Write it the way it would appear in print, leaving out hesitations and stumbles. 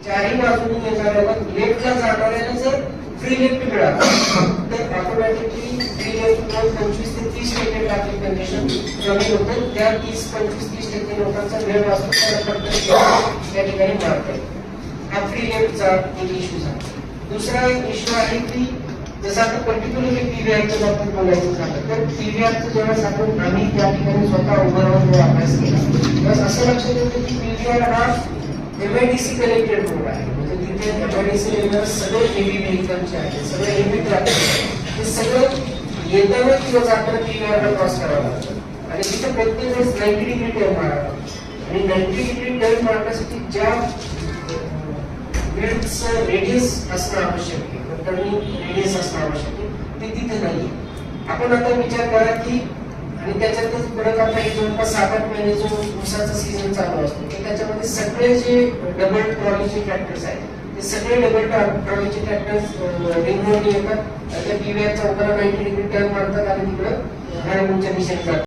चारही बाजूने येणाऱ्याला लेफ्टला जाणाऱ्याला जर फ्री लेफ्ट मिळाला तर ऑटोमॅटिकली फ्री लेफ्ट 25 ते 30% ट्रॅफिक कंजेशन कमी होतं. त्या 25-30% लोकांचा वेळ वाचतो, त्या ठिकाणी मारता येईल. हा फ्री लेफ्टचा एक इश्यू झाला. दुसरा इश्यू आहे की जसं आता पर्टिक्युलरली पीव्हीआरच्या बाबतीत बोलायचं झालं तर पीव्हीआरचं जेव्हा आपण आम्ही त्या ठिकाणी स्वतः उभं राहून जो अभ्यास केला तर असं लक्षात येतं की पीव्हीआर हा एमआयडीसी कनेक्टेड रोड आहे. म्हणजे तिथे एमआयडीसी लेवल सगळे हेवी व्हेकलचे आहेत, सगळे हेवी ट्रॅफिक हे सगळं येताना किंवा जाताना पीव्हीआरला क्रॉस करावं लागतं आणि तिथे प्रत्येक वेळेस 90 डिग्री टर्न मारावं लागतं आणि 90 डिग्री टर्न मारण्यासाठी ज्या विड्थचं रेडियस असणं आवश्यक आहे, टर्निंग रेडियस असणं आवश्यक आहे, ते तिथे नाही. आपण आता विचार करा की आणि त्याच्यातच परत आता हे जवळपास 7-8 महिने जो ऊसाचा सीझन चालू असतो तर त्याच्यामध्ये सगळे जे डबल ट्रॉलीचे ट्रॅक्टर्स आहेत ते सगळे डबल ट्रॉलीचे ट्रॅक्टर्स रिंग रोडने येतात, त्या पीव्हीआरचा उभा 90 डिग्री टर्न मारतात आणि तिकडं हळवूनच्या दिशेने जातात.